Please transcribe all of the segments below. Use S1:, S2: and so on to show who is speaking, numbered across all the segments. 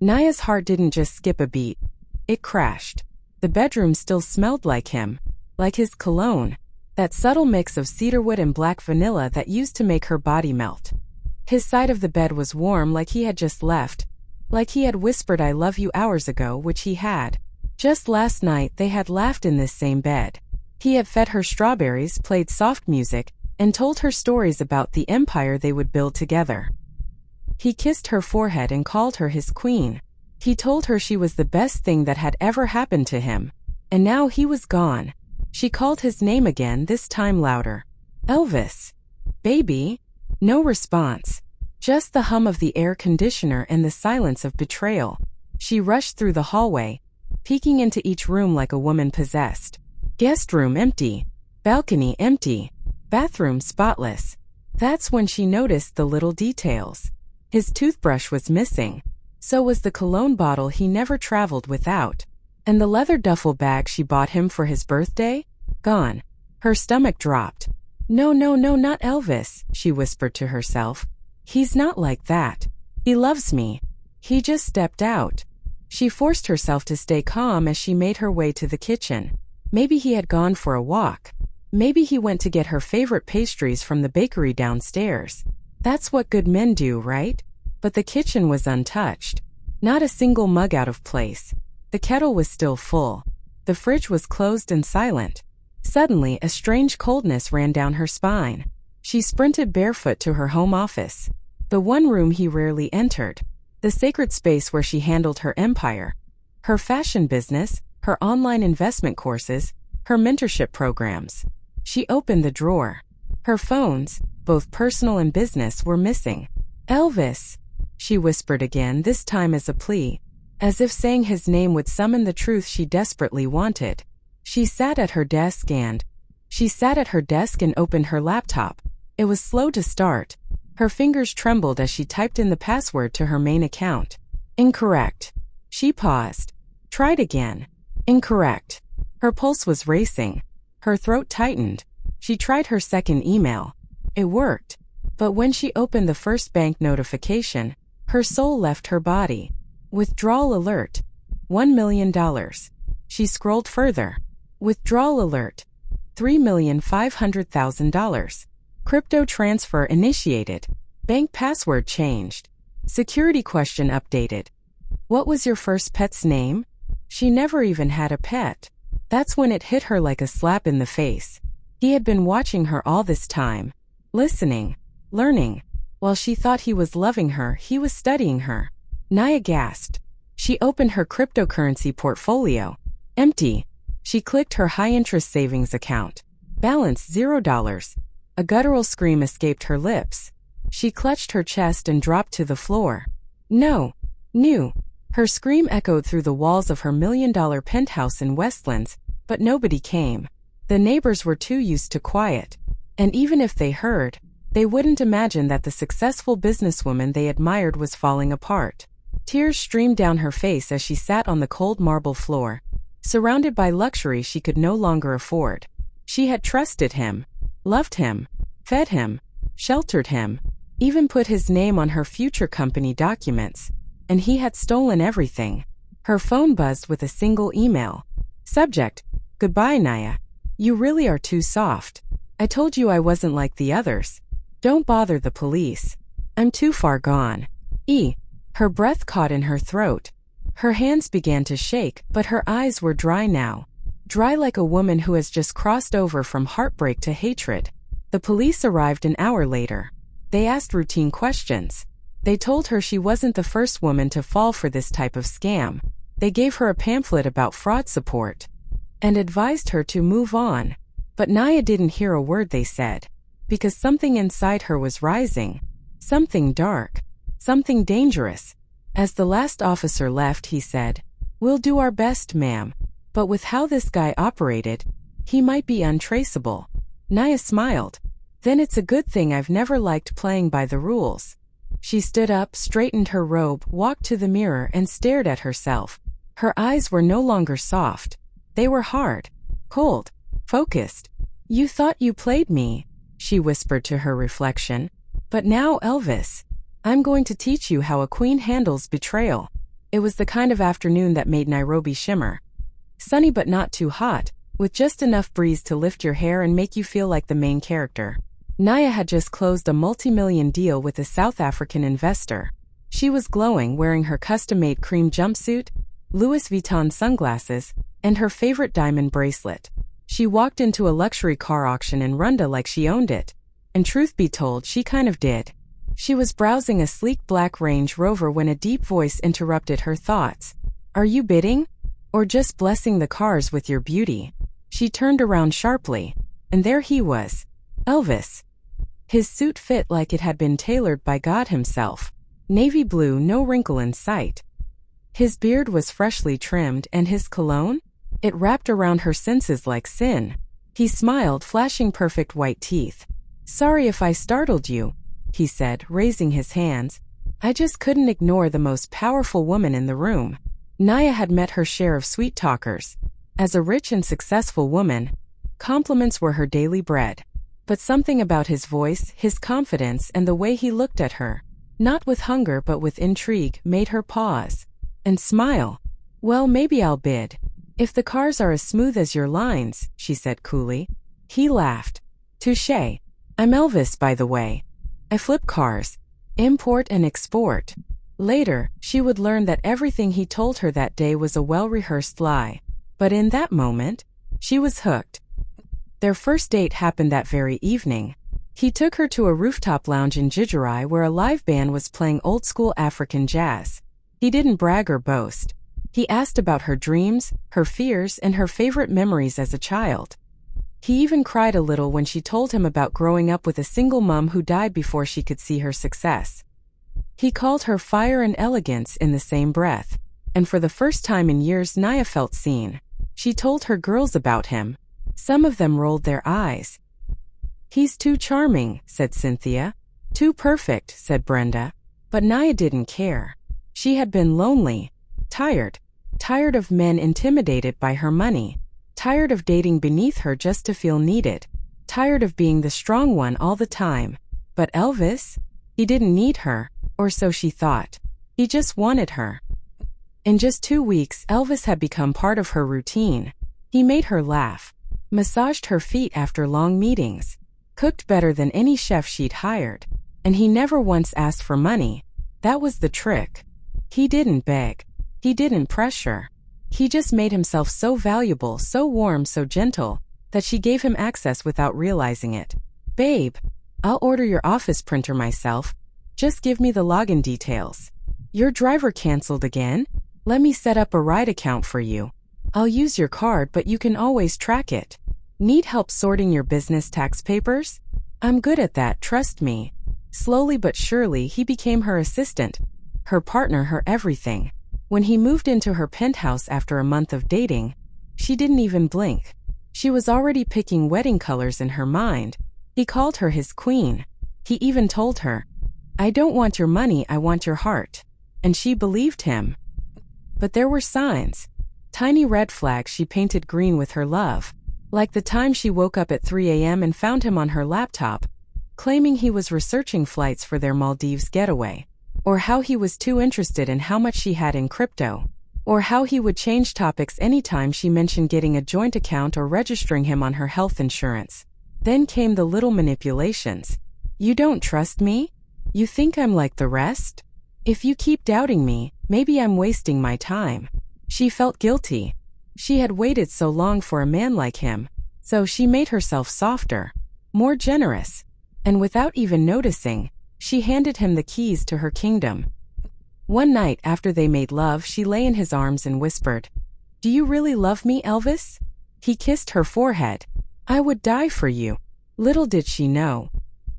S1: Naya's heart didn't just skip a beat. It crashed. The bedroom still smelled like him, like his cologne, that subtle mix of cedarwood and black vanilla that used to make her body melt. His side of the bed was warm like he had just left, like he had whispered "I love you" hours ago, which he had. Just last night they had laughed in this same bed. He had fed her strawberries, played soft music, and told her stories about the empire they would build together. He kissed her forehead and called her his queen. He told her she was the best thing that had ever happened to him. And now he was gone. She called his name again, this time louder. "Elvis. Baby." No response. Just the hum of the air conditioner and the silence of betrayal. She rushed through the hallway, peeking into each room like a woman possessed. Guest room empty. Balcony empty. Bathroom spotless. That's when she noticed the little details. His toothbrush was missing. So was the cologne bottle he never traveled without. And the leather duffel bag she bought him for his birthday? Gone. Her stomach dropped. No, not Elvis," she whispered to herself. "He's not like that. He loves me. He just stepped out." She forced herself to stay calm as she made her way to the kitchen. Maybe he had gone for a walk. Maybe he went to get her favorite pastries from the bakery downstairs. That's what good men do, right? But the kitchen was untouched. Not a single mug out of place. The kettle was still full. The fridge was closed and silent. Suddenly, a strange coldness ran down her spine. She sprinted barefoot to her home office. The one room he rarely entered. The sacred space where she handled her empire. Her fashion business, her online investment courses, her mentorship programs. She opened the drawer. Her phones, both personal and business, were missing. "Elvis," she whispered again, this time as a plea, as if saying his name would summon the truth she desperately wanted. She sat at her desk and opened her laptop. It was slow to start. Her fingers trembled as she typed in the password to her main account. Incorrect. She paused. Tried again. Incorrect. Her pulse was racing. Her throat tightened. She tried her second email. It worked. But when she opened the first bank notification, her soul left her body. Withdrawal alert. $1 million. She scrolled further. Withdrawal alert. $3,500,000. Crypto transfer initiated. Bank password changed. Security question updated. What was your first pet's name? She never even had a pet. That's when it hit her like a slap in the face. He had been watching her all this time. Listening. Learning. While she thought he was loving her, he was studying her. Naya gasped. She opened her cryptocurrency portfolio. Empty. She clicked her high-interest savings account. Balance $0. A guttural scream escaped her lips. She clutched her chest and dropped to the floor. No. New. Her scream echoed through the walls of her $1 million penthouse in Westlands, but nobody came. The neighbors were too used to quiet. And even if they heard, they wouldn't imagine that the successful businesswoman they admired was falling apart. Tears streamed down her face as she sat on the cold marble floor, surrounded by luxury she could no longer afford. She had trusted him, loved him, fed him, sheltered him, even put his name on her future company documents, and he had stolen everything. Her phone buzzed with a single email. Subject: Goodbye, Naya. You really are too soft. I told you I wasn't like the others. Don't bother the police. I'm too far gone. Her breath caught in her throat. Her hands began to shake, but her eyes were dry now. Dry like a woman who has just crossed over from heartbreak to hatred. The police arrived an hour later. They asked routine questions. They told her she wasn't the first woman to fall for this type of scam. They gave her a pamphlet about fraud support and advised her to move on. But Naya didn't hear a word they said, because something inside her was rising. Something dark. Something dangerous. As the last officer left, he said, "We'll do our best, ma'am. But with how this guy operated, he might be untraceable." Naya smiled. Then it's a good thing I've never liked playing by the rules. She stood up, straightened her robe, walked to the mirror, and stared at herself. Her eyes were no longer soft. They were hard, cold, focused. "You thought you played me," she whispered to her reflection. "But now, Elvis, I'm going to teach you how a queen handles betrayal." It was the kind of afternoon that made Nairobi shimmer. Sunny but not too hot, with just enough breeze to lift your hair and make you feel like the main character. Naya had just closed a multi-million deal with a South African investor. She was glowing, wearing her custom-made cream jumpsuit, Louis Vuitton sunglasses, and her favorite diamond bracelet. She walked into a luxury car auction in Rwanda like she owned it. And truth be told, she kind of did. She was browsing a sleek black Range Rover when a deep voice interrupted her thoughts. "Are you bidding? Or just blessing the cars with your beauty?" She turned around sharply, and there he was, Elvis. His suit fit like it had been tailored by God himself. Navy blue, no wrinkle in sight. His beard was freshly trimmed, and his cologne? It wrapped around her senses like sin. He smiled, flashing perfect white teeth. "Sorry if I startled you," he said, raising his hands. "I just couldn't ignore the most powerful woman in the room." Naya had met her share of sweet talkers. As a rich and successful woman, compliments were her daily bread. But something about his voice, his confidence, and the way he looked at her, not with hunger but with intrigue, made her pause and smile. "Well, maybe I'll bid. If the cars are as smooth as your lines," she said coolly. He laughed. "Touché. I'm Elvis, by the way. I flip cars. Import and export." Later, she would learn that everything he told her that day was a well-rehearsed lie. But in that moment, she was hooked. Their first date happened that very evening. He took her to a rooftop lounge in Gigiri where a live band was playing old-school African jazz. He didn't brag or boast. He asked about her dreams, her fears, and her favorite memories as a child. He even cried a little when she told him about growing up with a single mom who died before she could see her success. He called her fire and elegance in the same breath. And for the first time in years, Naya felt seen. She told her girls about him. Some of them rolled their eyes. "He's too charming," said Cynthia. "Too perfect," said Brenda. But Naya didn't care. She had been lonely, tired of men intimidated by her money, tired of dating beneath her just to feel needed, tired of being the strong one all the time. But Elvis? He didn't need her, or so she thought. He just wanted her. In just 2 weeks, Elvis had become part of her routine. He made her laugh, massaged her feet after long meetings, cooked better than any chef she'd hired, and he never once asked for money. That was the trick. He didn't beg. He didn't pressure. He just made himself so valuable, so warm, so gentle, that she gave him access without realizing it. "Babe, I'll order your office printer myself. Just give me the login details. Your driver canceled again? Let me set up a ride account for you. I'll use your card, but you can always track it. Need help sorting your business tax papers? I'm good at that, trust me." Slowly but surely, he became her assistant, her partner, her everything. When he moved into her penthouse after a month of dating, she didn't even blink. She was already picking wedding colors in her mind. He called her his queen. He even told her, "I don't want your money, I want your heart." And she believed him. But there were signs. Tiny red flags she painted green with her love. Like the time she woke up at 3 a.m. and found him on her laptop, claiming he was researching flights for their Maldives getaway. Or how he was too interested in how much she had in crypto. Or how he would change topics anytime she mentioned getting a joint account or registering him on her health insurance. Then came the little manipulations. "You don't trust me? You think I'm like the rest? If you keep doubting me, maybe I'm wasting my time." She felt guilty. She had waited so long for a man like him, so she made herself softer, more generous. And without even noticing, she handed him the keys to her kingdom. One night after they made love, she lay in his arms and whispered, "Do you really love me, Elvis?" He kissed her forehead. "I would die for you." Little did she know,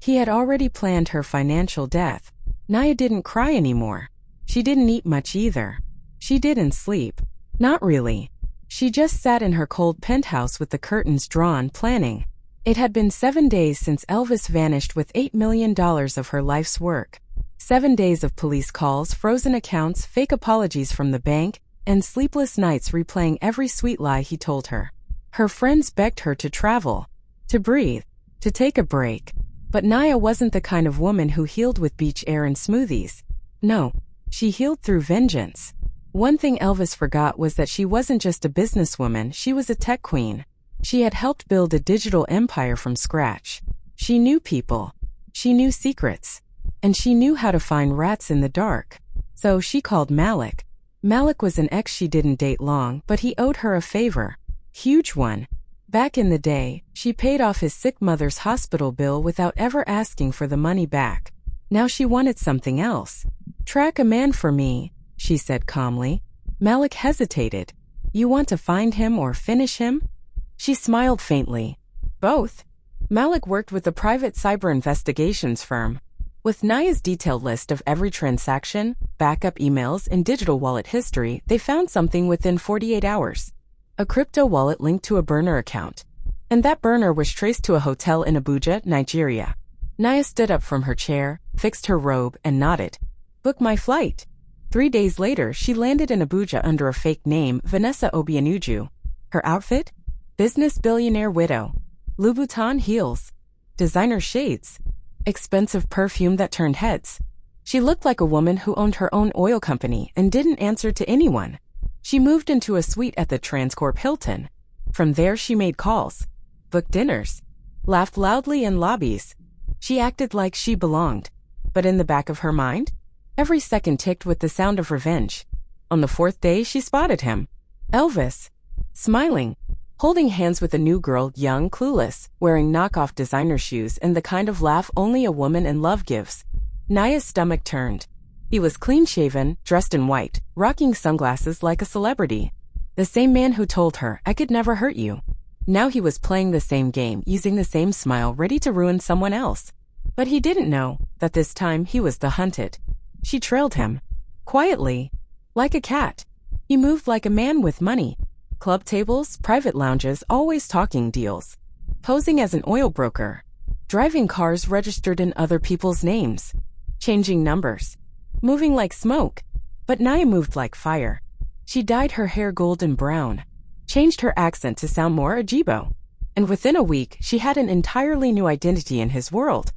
S1: he had already planned her financial death. Naya didn't cry anymore. She didn't eat much either. She didn't sleep. Not really. She just sat in her cold penthouse with the curtains drawn, planning. It had been 7 days since Elvis vanished with $8 million of her life's work. 7 days of police calls, frozen accounts, fake apologies from the bank, and sleepless nights replaying every sweet lie he told her. Her friends begged her to travel, to breathe, to take a break. But Naya wasn't the kind of woman who healed with beach air and smoothies. No, she healed through vengeance. One thing Elvis forgot was that she wasn't just a businesswoman, she was a tech queen. She had helped build a digital empire from scratch. She knew people. She knew secrets. And she knew how to find rats in the dark. So she called Malik. Malik was an ex she didn't date long, but he owed her a favor. Huge one. Back in the day, she paid off his sick mother's hospital bill without ever asking for the money back. Now she wanted something else. "Track a man for me," she said calmly. Malik hesitated. "You want to find him or finish him?" She smiled faintly. "Both." Malik worked with a private cyber investigations firm. With Naya's detailed list of every transaction, backup emails, and digital wallet history, they found something within 48 hours. A crypto wallet linked to a burner account. And that burner was traced to a hotel in Abuja, Nigeria. Naya stood up from her chair, fixed her robe, and nodded. "Book my flight." 3 days later, she landed in Abuja under a fake name, Vanessa Obianuju. Her outfit? Business billionaire widow. Louboutin heels. Designer shades. Expensive perfume that turned heads. She looked like a woman who owned her own oil company and didn't answer to anyone. She moved into a suite at the Transcorp Hilton. From there she made calls, booked dinners, laughed loudly in lobbies. She acted like she belonged. But in the back of her mind, every second ticked with the sound of revenge. On the 4th day she spotted him. Elvis. Smiling. Holding hands with a new girl, young, clueless, wearing knockoff designer shoes and the kind of laugh only a woman in love gives. Naya's stomach turned. He was clean-shaven, dressed in white, rocking sunglasses like a celebrity. The same man who told her, "I could never hurt you." Now he was playing the same game, using the same smile, ready to ruin someone else. But he didn't know that this time he was the hunted. She trailed him. Quietly. Like a cat. He moved like a man with money. Club tables, private lounges, always talking deals. Posing as an oil broker. Driving cars registered in other people's names. Changing numbers. Moving like smoke. But Naya moved like fire. She dyed her hair golden brown. Changed her accent to sound more Ajibo. And within a week, she had an entirely new identity in his world.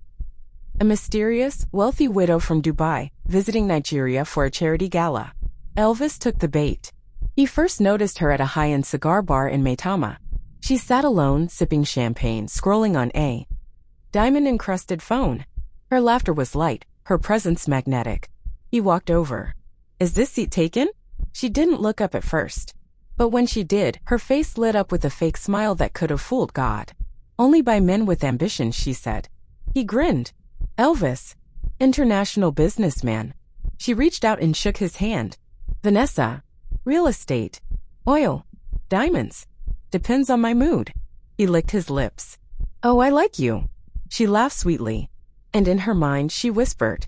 S1: A mysterious, wealthy widow from Dubai, visiting Nigeria for a charity gala. Elvis took the bait. He first noticed her at a high-end cigar bar in Maitama. She sat alone, sipping champagne, scrolling on a diamond-encrusted phone. Her laughter was light, her presence magnetic. He walked over. "Is this seat taken?" She didn't look up at first. But when she did, her face lit up with a fake smile that could have fooled God. "Only by men with ambition," she said. He grinned. "Elvis. International businessman." She reached out and shook his hand. "Vanessa. Real estate. Oil. Diamonds. Depends on my mood." He licked his lips. "Oh, I like you." She laughed sweetly. And in her mind, she whispered,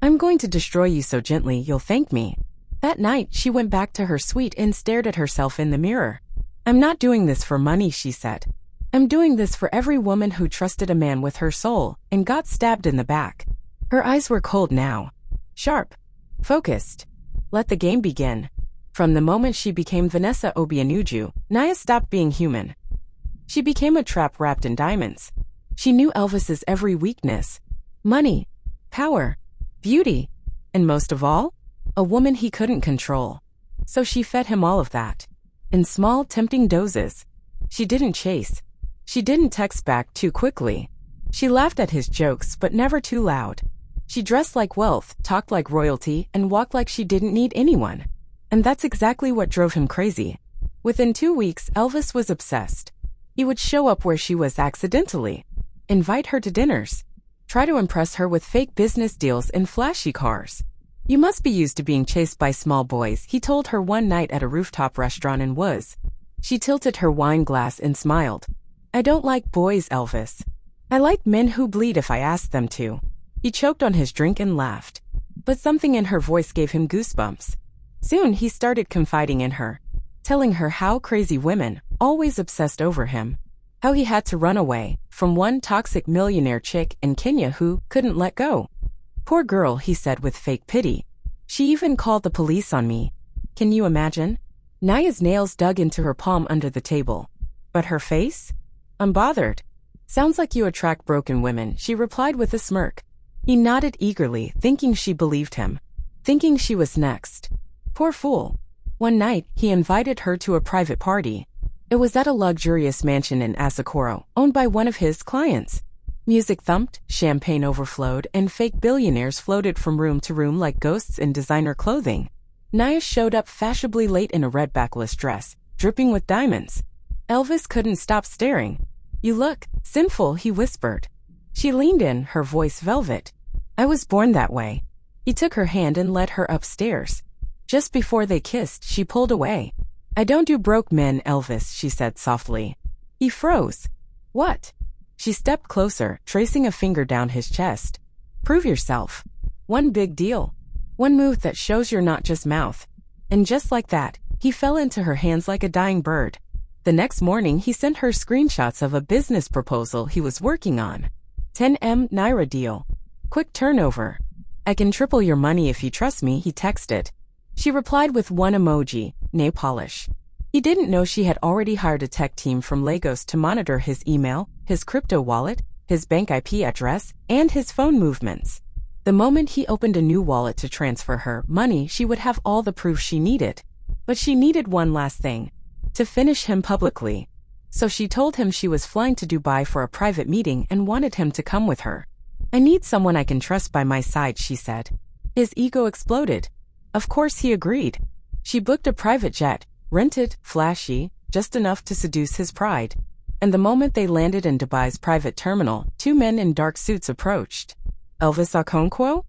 S1: "I'm going to destroy you so gently you'll thank me." That night, she went back to her suite and stared at herself in the mirror. "I'm not doing this for money," she said. "I'm doing this for every woman who trusted a man with her soul and got stabbed in the back." Her eyes were cold now. Sharp. Focused. Let the game begin. From the moment she became Vanessa Obianuju, Naya stopped being human. She became a trap wrapped in diamonds. She knew Elvis's every weakness. Money. Power. Beauty. And most of all, a woman he couldn't control. So she fed him all of that. In small, tempting doses. She didn't chase. She didn't text back too quickly. She laughed at his jokes, but never too loud. She dressed like wealth, talked like royalty, and walked like she didn't need anyone. And that's exactly what drove him crazy. Within 2 weeks, Elvis was obsessed. He would show up where she was accidentally. Invite her to dinners. Try to impress her with fake business deals and flashy cars. "You must be used to being chased by small boys," he told her one night at a rooftop restaurant in Woz. She tilted her wine glass and smiled. "I don't like boys, Elvis. I like men who bleed if I ask them to." He choked on his drink and laughed. But something in her voice gave him goosebumps. Soon he started confiding in her, telling her how crazy women always obsessed over him. How he had to run away from one toxic millionaire chick in Kenya who couldn't let go. "Poor girl," he said with fake pity. "She even called the police on me." Can you imagine? Naya's nails dug into her palm under the table. But her face? Unbothered. "Sounds like you attract broken women," she replied with a smirk. He nodded eagerly, thinking she believed him. Thinking she was next. Poor fool. One night, he invited her to a private party. It was at a luxurious mansion in Asakoro, owned by one of his clients. Music thumped, champagne overflowed, and fake billionaires floated from room to room like ghosts in designer clothing. Naya showed up fashionably late in a red backless dress, dripping with diamonds. Elvis couldn't stop staring. "You look sinful," he whispered. She leaned in, her voice velvet. "I was born that way." He took her hand and led her upstairs. Just before they kissed, she pulled away. "I don't do broke men, Elvis," she said softly. He froze. "What?" She stepped closer, tracing a finger down his chest. "Prove yourself. One big deal. One move that shows you're not just mouth." And just like that, he fell into her hands like a dying bird. The next morning, he sent her screenshots of a business proposal he was working on. 10M Naira deal. Quick turnover. "I can triple your money if you trust me," he texted. She replied with one emoji, nail polish. He didn't know she had already hired a tech team from Lagos to monitor his email, his crypto wallet, his bank IP address, and his phone movements. The moment he opened a new wallet to transfer her money, she would have all the proof she needed. But she needed one last thing: to finish him publicly. So she told him she was flying to Dubai for a private meeting and wanted him to come with her. "I need someone I can trust by my side," she said. His ego exploded. Of course he agreed. She booked a private jet, rented, flashy, just enough to seduce his pride. And the moment they landed in Dubai's private terminal, two men in dark suits approached. "Elvis Okonkwo?"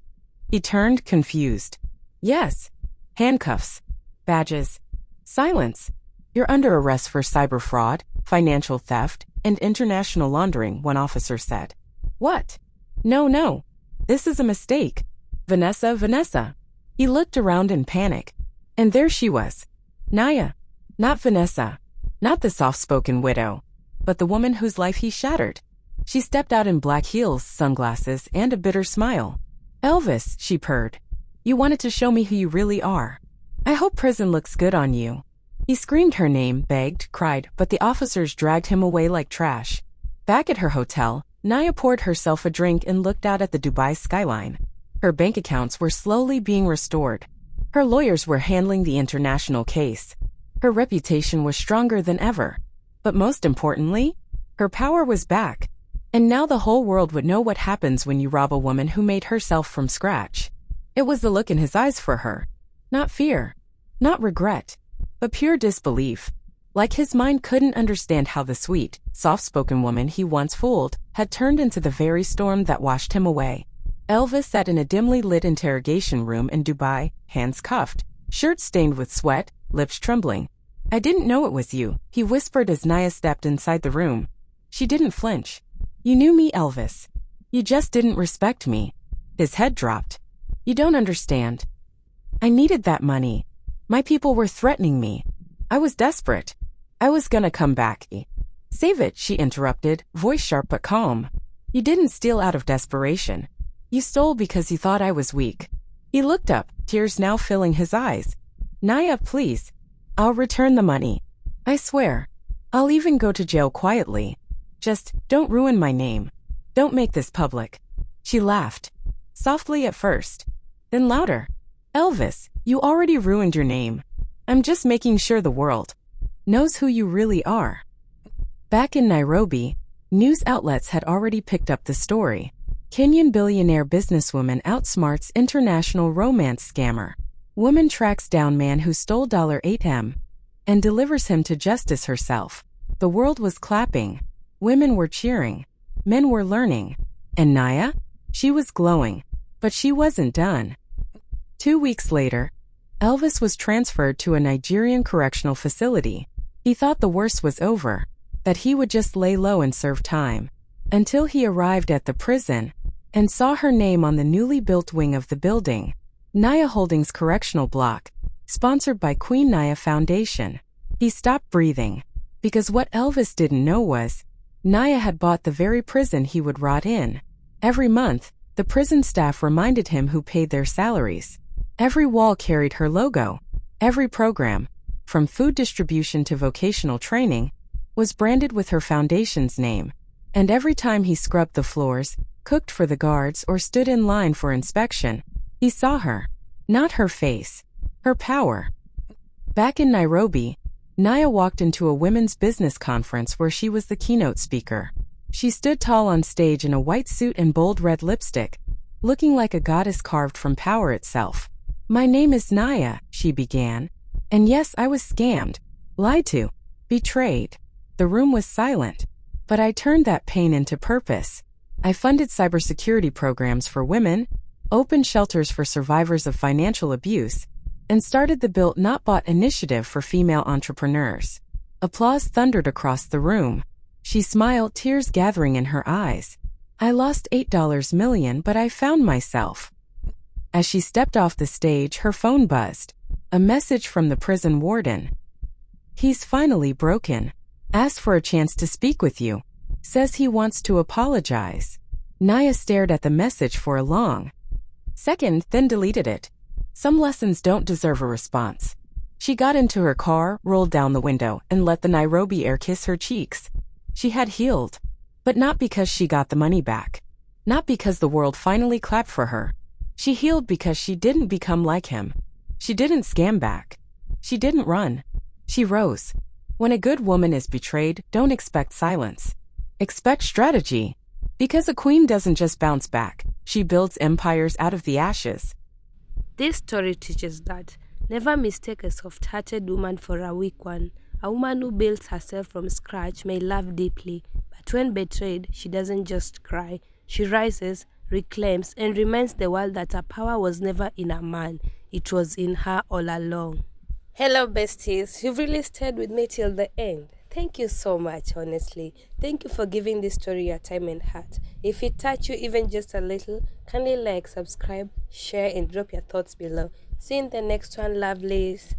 S1: He turned, confused. "Yes." Handcuffs. Badges. Silence. "You're under arrest for cyber fraud, financial theft, and international laundering," one officer said. "What?" No. This is a mistake. Vanessa. He looked around in panic. And there she was. Naya. Not Vanessa. Not the soft-spoken widow. But the woman whose life he shattered. She stepped out in black heels, sunglasses, and a bitter smile. "Elvis," she purred. "You wanted to show me who you really are. I hope prison looks good on you." He screamed her name, begged, cried, but the officers dragged him away like trash. Back at her hotel, Naya poured herself a drink and looked out at the Dubai skyline. Her bank accounts were slowly being restored. Her lawyers were handling the international case. Her reputation was stronger than ever. But most importantly, her power was back. And now the whole world would know what happens when you rob a woman who made herself from scratch. It was the look in his eyes for her. Not fear. Not regret. But pure disbelief. Like his mind couldn't understand how the sweet, soft-spoken woman he once fooled had turned into the very storm that washed him away. Elvis sat in a dimly lit interrogation room in Dubai, hands cuffed, shirt stained with sweat, lips trembling. "I didn't know it was you," he whispered as Naya stepped inside the room. She didn't flinch. "You knew me, Elvis. You just didn't respect me." His head dropped. "You don't understand. I needed that money. My people were threatening me. I was desperate. I was gonna come back." "Save it," she interrupted, voice sharp but calm. "You didn't steal out of desperation. You stole because you thought I was weak." He looked up, tears now filling his eyes. "Naya, please. I'll return the money. I swear. I'll even go to jail quietly. Just don't ruin my name. Don't make this public." She laughed. Softly at first. Then louder. "Elvis, you already ruined your name. I'm just making sure the world knows who you really are." Back in Nairobi, news outlets had already picked up the story. Kenyan billionaire businesswoman outsmarts international romance scammer. Woman tracks down man who stole $8M and delivers him to justice herself. The world was clapping. Women were cheering. Men were learning. And Naya? She was glowing. But she wasn't done. 2 weeks later, Elvis was transferred to a Nigerian correctional facility. He thought the worst was over, that he would just lay low and serve time. Until he arrived at the prison and saw her name on the newly built wing of the building, Naya Holdings Correctional Block, sponsored by Queen Naya Foundation. He stopped breathing, because what Elvis didn't know was, Naya had bought the very prison he would rot in. Every month, the prison staff reminded him who paid their salaries. Every wall carried her logo. Every program, from food distribution to vocational training, was branded with her foundation's name. And every time he scrubbed the floors, cooked for the guards, or stood in line for inspection, he saw her. Not her face, Her power. Back in Nairobi, Naya walked into a women's business conference where she was the keynote speaker. She stood tall on stage in a white suit and bold red lipstick, looking like a goddess carved from power itself. "My name is Naya," she began. "And yes, I was scammed, lied to, betrayed." The room was silent. "But I turned that pain into purpose. I funded cybersecurity programs for women, opened shelters for survivors of financial abuse, and started the Built Not Bought initiative for female entrepreneurs." Applause thundered across the room. She smiled, tears gathering in her eyes. "I lost $8 million, but I found myself." As she stepped off the stage, her phone buzzed. A message from the prison warden. "He's finally broken. Asked for a chance to speak with you. Says he wants to apologize." Naya stared at the message for a long second, then deleted it. Some lessons don't deserve a response. She got into her car, rolled down the window, and let the Nairobi air kiss her cheeks. She had healed. But not because she got the money back. Not because the world finally clapped for her. She healed because she didn't become like him. She didn't scam back. She didn't run. She rose. When a good woman is betrayed, don't expect silence. Expect strategy. Because a queen doesn't just bounce back. She builds empires out of the ashes.
S2: This story teaches that never mistake a soft-hearted woman for a weak one. A woman who builds herself from scratch may love deeply, but when betrayed, she doesn't just cry. She rises, reclaims, and reminds the world that her power was never in a man. It was in her all along. Hello, besties. You've really stayed with me till the end. Thank you so much, honestly. Thank you for giving this story your time and heart. If it touched you even just a little, kindly like, subscribe, share, and drop your thoughts below. See you in the next one, lovelies.